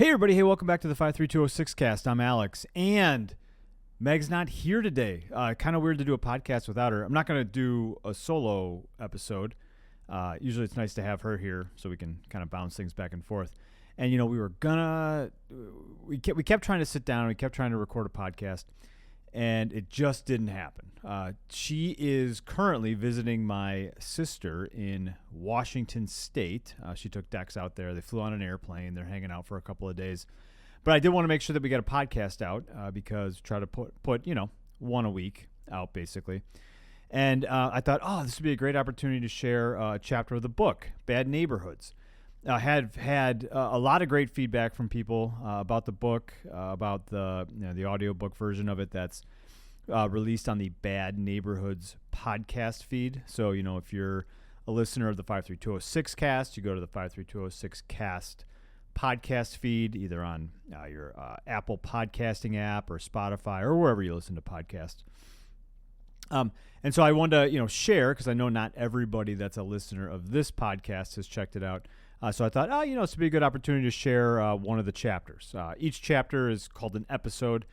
Hey everybody, hey, welcome back to the 53206 cast. I'm Alex, and Meg's not here today. Kind of weird to do a podcast without her. I'm not going to do a solo episode. Usually it's nice to have her here so we can kind of bounce things back and forth. And, we kept trying to sit down, we kept trying to record a podcast, and it just didn't happen. She is currently visiting my sister in Washington State. She took Dex out there. They flew on an airplane. They're hanging out for a couple of days. But I did want to make sure that we got a podcast out because try to put one a week out, basically. And I thought, this would be a great opportunity to share a chapter of the book, Bad Neighborhoods. I had a lot of great feedback from people about the book, about the audiobook version of it that's released on the Bad Neighborhoods podcast feed. So, if you're a listener of the 53206 cast, you go to the 53206 cast podcast feed, either on your Apple podcasting app or Spotify or wherever you listen to podcasts. And so I wanted to, share, because I know not everybody that's a listener of this podcast has checked it out. So I thought, this would be a good opportunity to share one of the chapters. Each chapter is called an episode.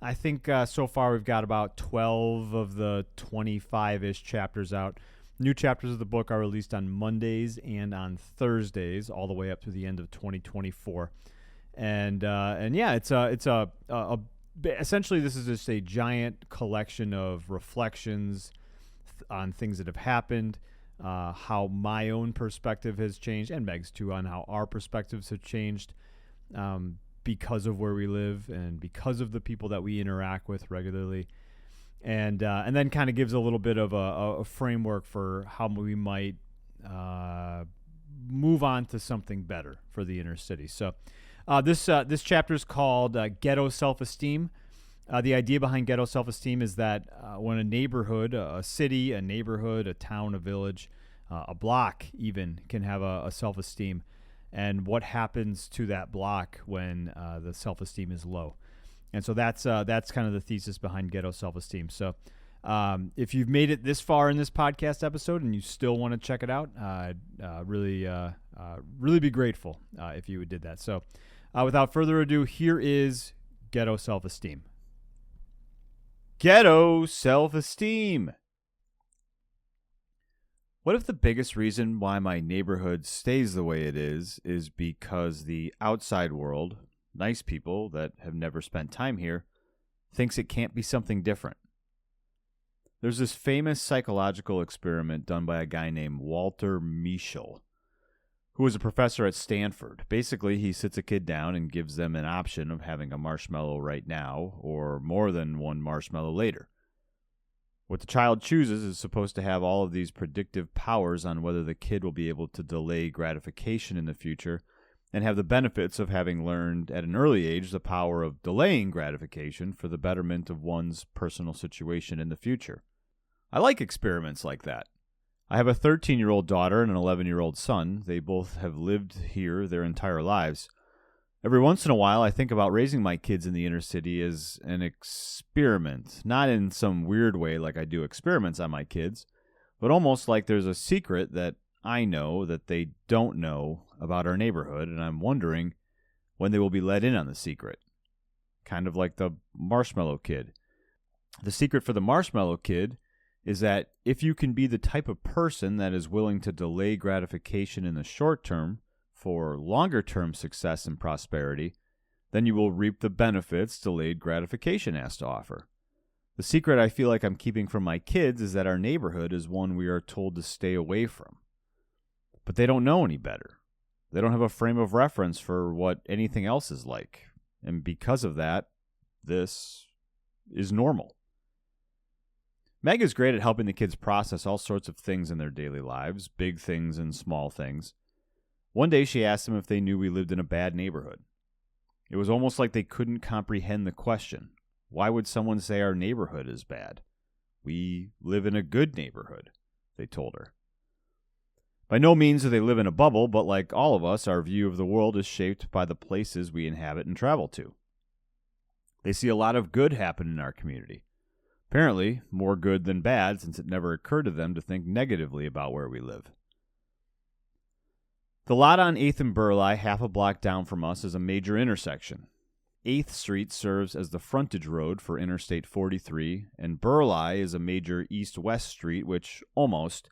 I think so far we've got about 12 of the 25-ish chapters out. New chapters of the book are released on Mondays and on Thursdays, all the way up to the end of 2024. And yeah, it's essentially this is just a giant collection of reflections on things that have happened. How my own perspective has changed, and Meg's too, on how our perspectives have changed because of where we live and because of the people that we interact with regularly, and then kind of gives a little bit of a framework for how we might move on to something better for the inner city. So this chapter is called Ghetto Self-Esteem. The idea behind ghetto self-esteem is that when a neighborhood, a city, a neighborhood, a town, a village, a block even can have a self-esteem, and what happens to that block when the self-esteem is low. And so that's kind of the thesis behind ghetto self-esteem. So if you've made it this far in this podcast episode and you still want to check it out, I'd really be grateful if you did that. So without further ado, here is Ghetto Self-Esteem. Ghetto self-esteem. What if the biggest reason why my neighborhood stays the way it is because the outside world, nice people that have never spent time here, thinks it can't be something different? There's this famous psychological experiment done by a guy named Walter Mischel, who was a professor at Stanford. Basically, he sits a kid down and gives them an option of having a marshmallow right now or more than one marshmallow later. What the child chooses is supposed to have all of these predictive powers on whether the kid will be able to delay gratification in the future and have the benefits of having learned at an early age the power of delaying gratification for the betterment of one's personal situation in the future. I like experiments like that. I have a 13-year-old daughter and an 11-year-old son. They both have lived here their entire lives. Every once in a while, I think about raising my kids in the inner city as an experiment, not in some weird way like I do experiments on my kids, but almost like there's a secret that I know that they don't know about our neighborhood, and I'm wondering when they will be let in on the secret. Kind of like the marshmallow kid. The secret for the marshmallow kid is that if you can be the type of person that is willing to delay gratification in the short term for longer-term success and prosperity, then you will reap the benefits delayed gratification has to offer. The secret I feel like I'm keeping from my kids is that our neighborhood is one we are told to stay away from. But they don't know any better. They don't have a frame of reference for what anything else is like. And because of that, this is normal. Meg is great at helping the kids process all sorts of things in their daily lives, big things and small things. One day she asked them if they knew we lived in a bad neighborhood. It was almost like they couldn't comprehend the question. Why would someone say our neighborhood is bad? We live in a good neighborhood, they told her. By no means do they live in a bubble, but like all of us, our view of the world is shaped by the places we inhabit and travel to. They see a lot of good happen in our community. Apparently, more good than bad, since it never occurred to them to think negatively about where we live. The lot on 8th and Burleigh, half a block down from us, is a major intersection. 8th Street serves as the frontage road for Interstate 43, and Burleigh is a major east-west street which almost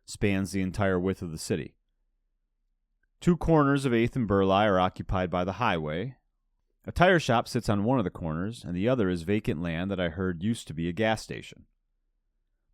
spans the entire width of the city. 2 corners of 8th and Burleigh are occupied by the highway. A tire shop sits on one of the corners, and the other is vacant land that I heard used to be a gas station.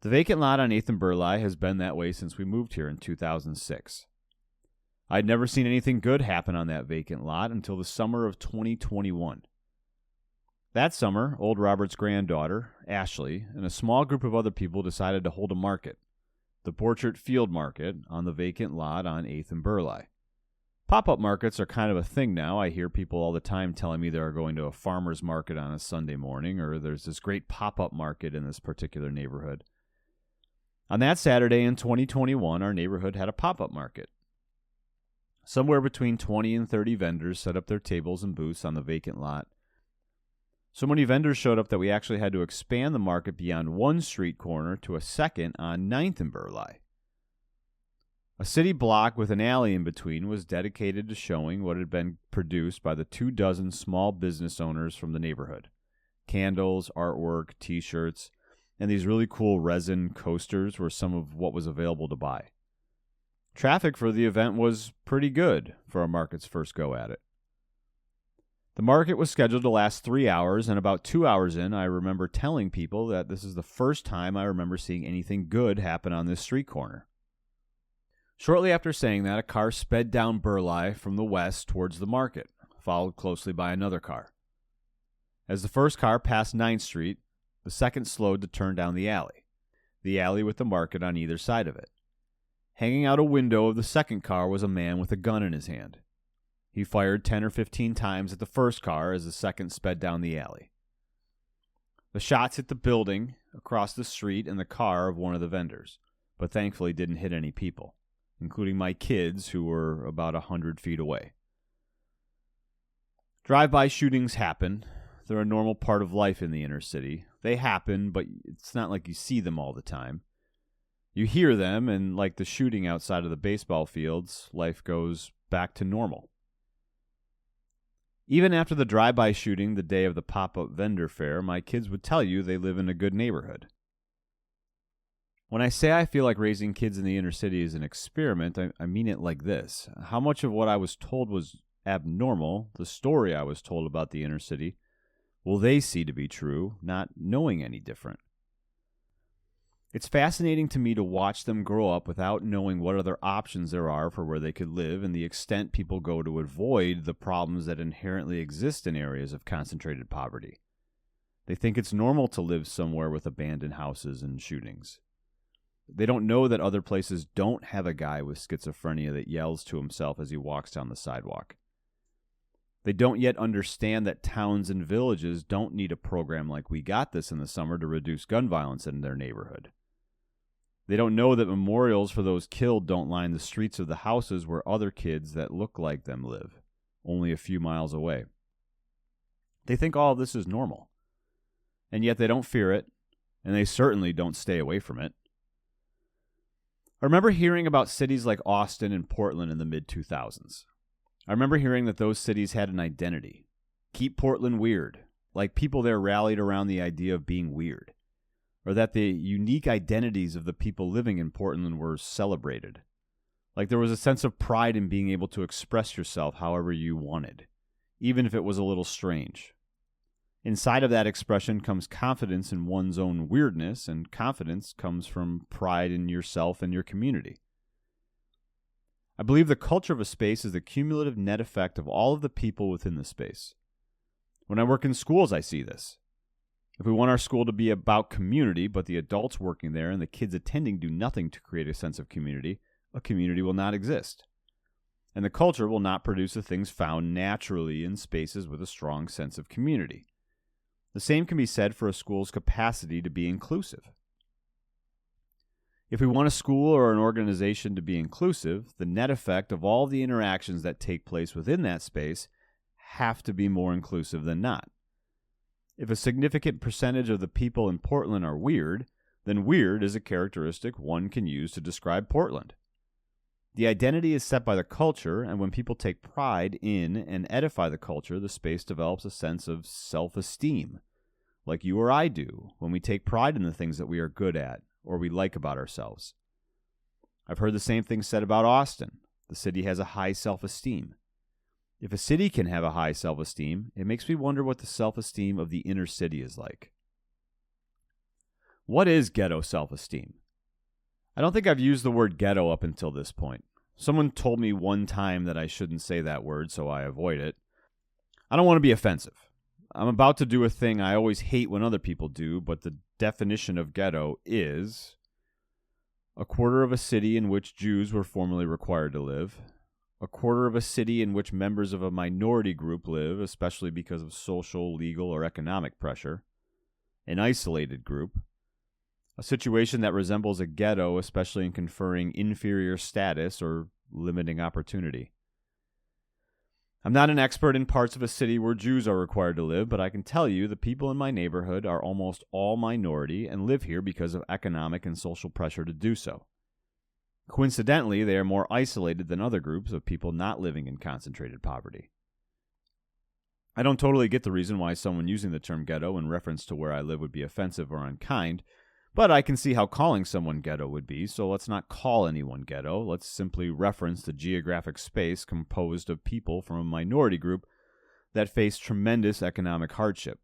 The vacant lot on 8th and Burleigh has been that way since we moved here in 2006. I'd never seen anything good happen on that vacant lot until the summer of 2021. That summer, old Robert's granddaughter, Ashley, and a small group of other people decided to hold a market, the Portrait Field Market, on the vacant lot on 8th and Burleigh. Pop-up markets are kind of a thing now. I hear people all the time telling me they're going to a farmer's market on a Sunday morning, or there's this great pop-up market in this particular neighborhood. On that Saturday in 2021, our neighborhood had a pop-up market. Somewhere between 20 and 30 vendors set up their tables and booths on the vacant lot. So many vendors showed up that we actually had to expand the market beyond one street corner to a second on 9th and Burleigh. A city block with an alley in between was dedicated to showing what had been produced by the 24 small business owners from the neighborhood. Candles, artwork, t-shirts, and these really cool resin coasters were some of what was available to buy. Traffic for the event was pretty good for a market's first go at it. The market was scheduled to last 3 hours, and about 2 hours in, I remember telling people that this is the first time I remember seeing anything good happen on this street corner. Shortly after saying that, a car sped down Burleigh from the west towards the market, followed closely by another car. As the first car passed 9th Street, the second slowed to turn down the alley with the market on either side of it. Hanging out a window of the second car was a man with a gun in his hand. He fired 10 or 15 times at the first car as the second sped down the alley. The shots hit the building across the street and the car of one of the vendors, but thankfully didn't hit any people, including my kids who were about 100 feet away. Drive-by shootings happen. They're a normal part of life in the inner city. They happen, but it's not like you see them all the time. You hear them, and like the shooting outside of the baseball fields, life goes back to normal. Even after the drive-by shooting the day of the pop-up vendor fair, my kids would tell you they live in a good neighborhood. When I say I feel like raising kids in the inner city is an experiment, I mean it like this. How much of what I was told was abnormal, the story I was told about the inner city, will they see to be true, not knowing any different? It's fascinating to me to watch them grow up without knowing what other options there are for where they could live and the extent people go to avoid the problems that inherently exist in areas of concentrated poverty. They think it's normal to live somewhere with abandoned houses and shootings. They don't know that other places don't have a guy with schizophrenia that yells to himself as he walks down the sidewalk. They don't yet understand that towns and villages don't need a program like We Got This in the summer to reduce gun violence in their neighborhood. They don't know that memorials for those killed don't line the streets of the houses where other kids that look like them live, only a few miles away. They think all of this is normal, and yet they don't fear it, and they certainly don't stay away from it. I remember hearing about cities like Austin and Portland in the mid-2000s. I remember hearing that those cities had an identity. Keep Portland weird, like people there rallied around the idea of being weird, or that the unique identities of the people living in Portland were celebrated. Like there was a sense of pride in being able to express yourself however you wanted, even if it was a little strange. Inside of that expression comes confidence in one's own weirdness, and confidence comes from pride in yourself and your community. I believe the culture of a space is the cumulative net effect of all of the people within the space. When I work in schools, I see this. If we want our school to be about community, but the adults working there and the kids attending do nothing to create a sense of community, a community will not exist. And the culture will not produce the things found naturally in spaces with a strong sense of community. The same can be said for a school's capacity to be inclusive. If we want a school or an organization to be inclusive, the net effect of all the interactions that take place within that space have to be more inclusive than not. If a significant percentage of the people in Portland are weird, then weird is a characteristic one can use to describe Portland. The identity is set by the culture, and when people take pride in and edify the culture, the space develops a sense of self-esteem, like you or I do when we take pride in the things that we are good at or we like about ourselves. I've heard the same thing said about Austin. The city has a high self-esteem. If a city can have a high self-esteem, it makes me wonder what the self-esteem of the inner city is like. What is ghetto self-esteem? I don't think I've used the word ghetto up until this point. Someone told me one time that I shouldn't say that word, so I avoid it. I don't want to be offensive. I'm about to do a thing I always hate when other people do, but the definition of ghetto is a quarter of a city in which Jews were formerly required to live, a quarter of a city in which members of a minority group live, especially because of social, legal, or economic pressure, an isolated group, a situation that resembles a ghetto, especially in conferring inferior status or limiting opportunity. I'm not an expert in parts of a city where Jews are required to live, but I can tell you the people in my neighborhood are almost all minority and live here because of economic and social pressure to do so. Coincidentally, they are more isolated than other groups of people not living in concentrated poverty. I don't totally get the reason why someone using the term ghetto in reference to where I live would be offensive or unkind, but I can see how calling someone ghetto would be, so let's not call anyone ghetto. Let's simply reference the geographic space composed of people from a minority group that face tremendous economic hardship.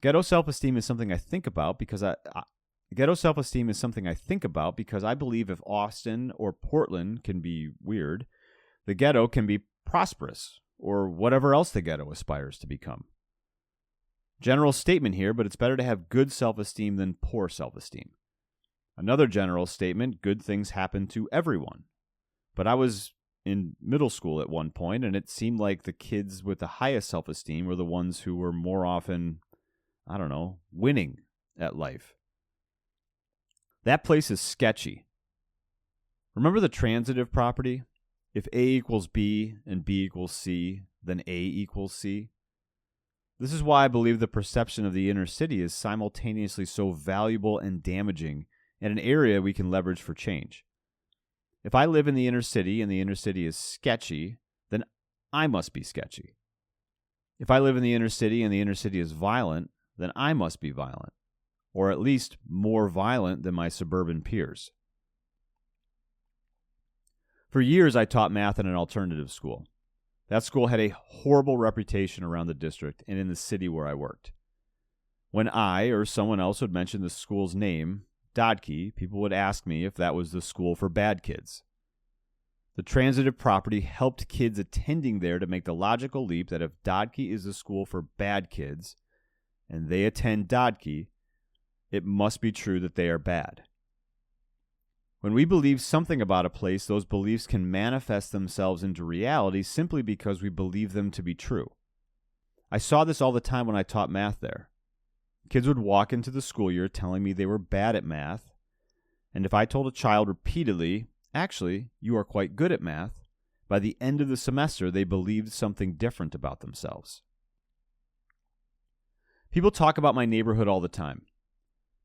Ghetto self-esteem is something I think about because I believe if Austin or Portland can be weird, the ghetto can be prosperous, or whatever else the ghetto aspires to become. General statement here, but it's better to have good self-esteem than poor self-esteem. Another general statement, good things happen to everyone. But I was in middle school at one point, and it seemed like the kids with the highest self-esteem were the ones who were more often, winning at life. That place is sketchy. Remember the transitive property? If A equals B and B equals C, then A equals C. This is why I believe the perception of the inner city is simultaneously so valuable and damaging and an area we can leverage for change. If I live in the inner city and the inner city is sketchy, then I must be sketchy. If I live in the inner city and the inner city is violent, then I must be violent, or at least more violent than my suburban peers. For years, I taught math in an alternative school. That school had a horrible reputation around the district and in the city where I worked. When I or someone else would mention the school's name, Dodke, people would ask me if that was the school for bad kids. The transitive property helped kids attending there to make the logical leap that if Dodke is the school for bad kids and they attend Dodke, it must be true that they are bad. When we believe something about a place, those beliefs can manifest themselves into reality simply because we believe them to be true. I saw this all the time when I taught math there. Kids would walk into the school year telling me they were bad at math, and if I told a child repeatedly, actually, you are quite good at math, by the end of the semester they believed something different about themselves. People talk about my neighborhood all the time.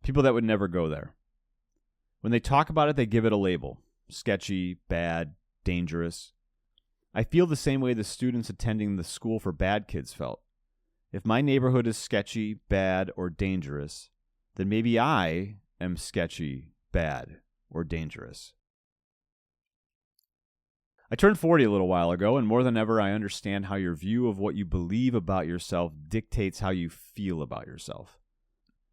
People that would never go there. When they talk about it, they give it a label. Sketchy, bad, dangerous. I feel the same way the students attending the school for bad kids felt. If my neighborhood is sketchy, bad, or dangerous, then maybe I am sketchy, bad, or dangerous. I turned 40 a little while ago, and more than ever, I understand how your view of what you believe about yourself dictates how you feel about yourself.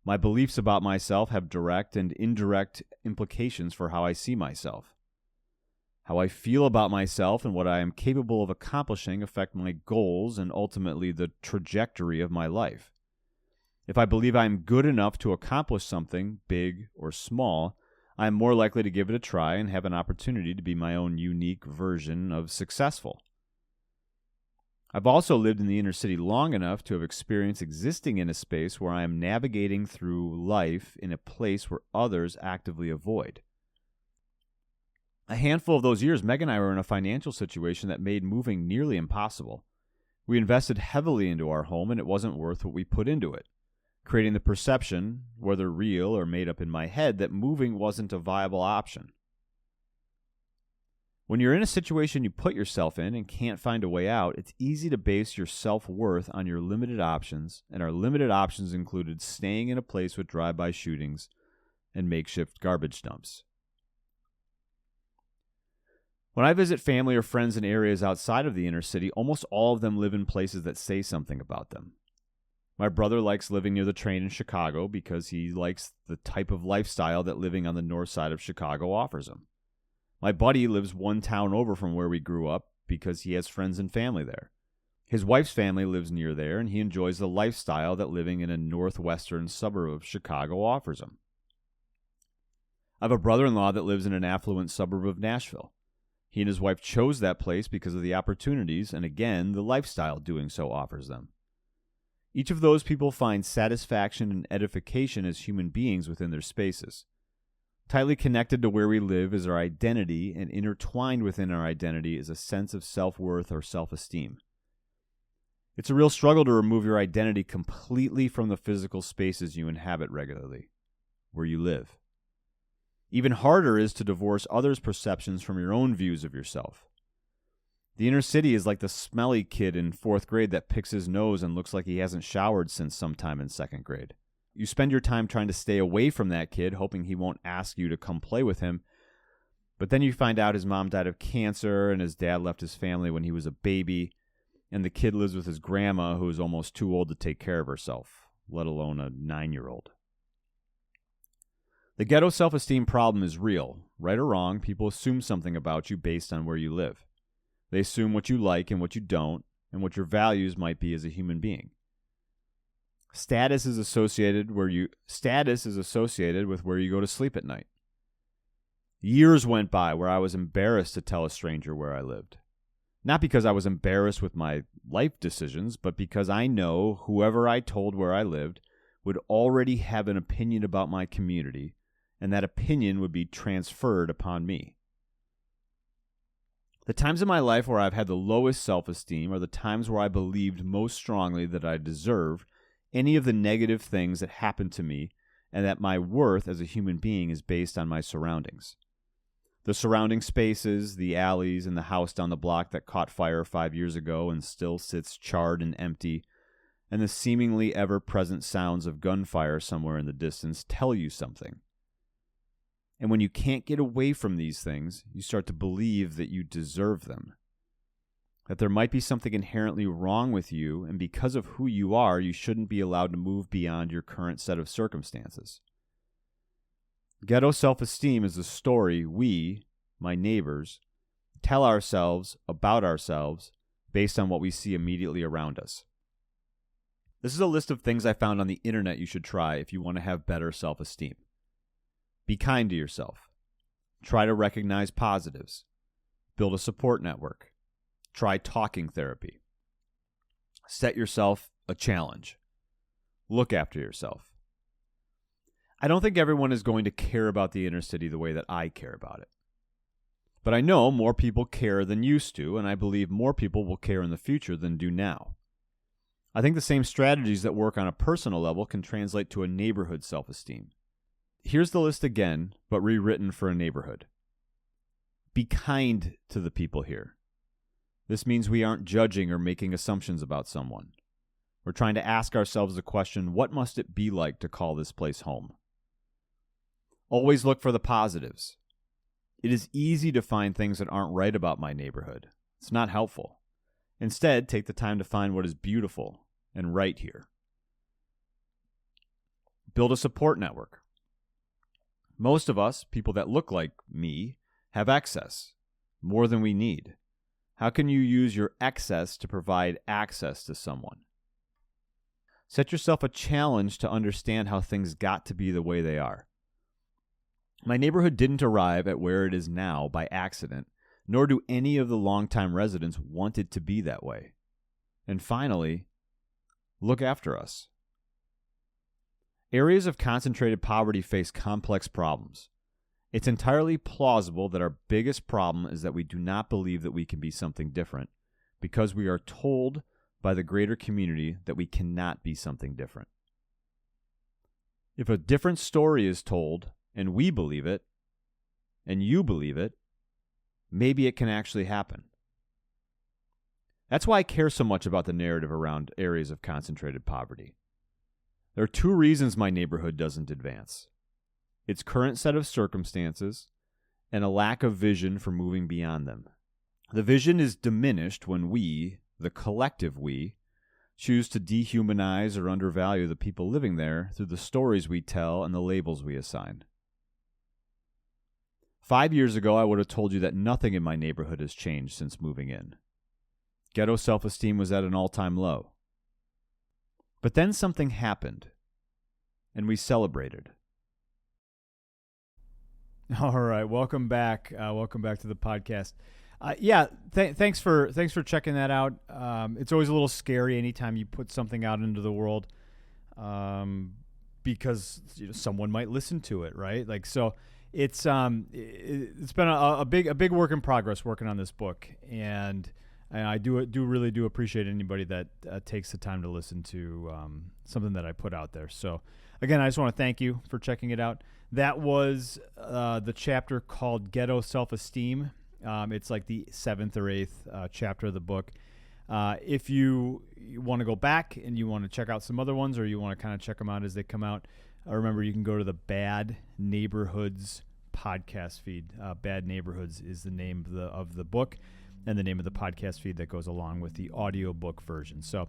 My beliefs about myself have direct and indirect implications for how I see myself. How I feel about myself and what I am capable of accomplishing affect my goals and ultimately the trajectory of my life. If I believe I am good enough to accomplish something, big or small, I am more likely to give it a try and have an opportunity to be my own unique version of successful. I've also lived in the inner city long enough to have experienced existing in a space where I am navigating through life in a place where others actively avoid. A handful of those years, Meg and I were in a financial situation that made moving nearly impossible. We invested heavily into our home, and it wasn't worth what we put into it, creating the perception, whether real or made up in my head, that moving wasn't a viable option. When you're in a situation you put yourself in and can't find a way out, it's easy to base your self-worth on your limited options, and our limited options included staying in a place with drive-by shootings and makeshift garbage dumps. When I visit family or friends in areas outside of the inner city, almost all of them live in places that say something about them. My brother likes living near the train in Chicago because he likes the type of lifestyle that living on the north side of Chicago offers him. My buddy lives one town over from where we grew up because he has friends and family there. His wife's family lives near there, and he enjoys the lifestyle that living in a northwestern suburb of Chicago offers him. I have a brother-in-law that lives in an affluent suburb of Nashville. He and his wife chose that place because of the opportunities and, again, the lifestyle doing so offers them. Each of those people finds satisfaction and edification as human beings within their spaces. Tightly connected to where we live is our identity, and intertwined within our identity is a sense of self-worth or self-esteem. It's a real struggle to remove your identity completely from the physical spaces you inhabit regularly, where you live. Even harder is to divorce others' perceptions from your own views of yourself. The inner city is like the smelly kid in 4th grade that picks his nose and looks like he hasn't showered since sometime in 2nd grade. You spend your time trying to stay away from that kid, hoping he won't ask you to come play with him. But then you find out his mom died of cancer and his dad left his family when he was a baby, and the kid lives with his grandma who is almost too old to take care of herself, let alone a 9-year-old. The ghetto self-esteem problem is real. Right or wrong, people assume something about you based on where you live. They assume what you like and what you don't, and what your values might be as a human being. Status is associated with where you go to sleep at night. Years went by where I was embarrassed to tell a stranger where I lived. Not because I was embarrassed with my life decisions, but because I know whoever I told where I lived would already have an opinion about my community, and that opinion would be transferred upon me. The times in my life where I've had the lowest self-esteem are the times where I believed most strongly that I deserved any of the negative things that happened to me, and that my worth as a human being is based on my surroundings. The surrounding spaces, the alleys, and the house down the block that caught fire 5 years ago and still sits charred and empty, and the seemingly ever-present sounds of gunfire somewhere in the distance tell you something. And when you can't get away from these things, you start to believe that you deserve them. That there might be something inherently wrong with you, and because of who you are, you shouldn't be allowed to move beyond your current set of circumstances. Ghetto self-esteem is the story we, my neighbors, tell ourselves about ourselves based on what we see immediately around us. This is a list of things I found on the internet you should try if you want to have better self-esteem. Be kind to yourself. Try to recognize positives. Build a support network. Try talking therapy. Set yourself a challenge. Look after yourself. I don't think everyone is going to care about the inner city the way that I care about it. But I know more people care than used to, and I believe more people will care in the future than do now. I think the same strategies that work on a personal level can translate to a neighborhood self-esteem. Here's the list again, but rewritten for a neighborhood. Be kind to the people here. This means we aren't judging or making assumptions about someone. We're trying to ask ourselves the question, what must it be like to call this place home? Always look for the positives. It is easy to find things that aren't right about my neighborhood. It's not helpful. Instead, take the time to find what is beautiful and right here. Build a support network. Most of us, people that look like me, have excess, more than we need. How can you use your excess to provide access to someone? Set yourself a challenge to understand how things got to be the way they are. My neighborhood didn't arrive at where it is now by accident, nor do any of the longtime residents want it to be that way. And finally, look after us. Areas of concentrated poverty face complex problems. It's entirely plausible that our biggest problem is that we do not believe that we can be something different, because we are told by the greater community that we cannot be something different. If a different story is told, and we believe it, and you believe it, maybe it can actually happen. That's why I care so much about the narrative around areas of concentrated poverty. There are two reasons my neighborhood doesn't advance: its current set of circumstances and a lack of vision for moving beyond them. The vision is diminished when we, the collective we, choose to dehumanize or undervalue the people living there through the stories we tell and the labels we assign. 5 years ago, I would have told you that nothing in my neighborhood has changed since moving in. Ghetto self-esteem was at an all-time low. But then something happened, and we celebrated. All right, welcome back. Welcome back to the podcast. Thanks for checking that out. It's always a little scary anytime you put something out into the world, because someone might listen to it, right? Like, so it's been a big work in progress working on this book, and I really do appreciate anybody that takes the time to listen to something that I put out there. So again, I just want to thank you for checking it out. That was the chapter called Ghetto Self-Esteem. It's like the 7th or 8th chapter of the book. If you want to go back and you want to check out some other ones, or you want to kind of check them out as they come out, remember you can go to the Bad Neighborhoods podcast feed. Bad Neighborhoods is the name of the book and the name of the podcast feed that goes along with the audiobook version. So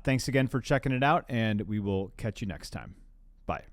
thanks again for checking it out, and we will catch you next time. Bye.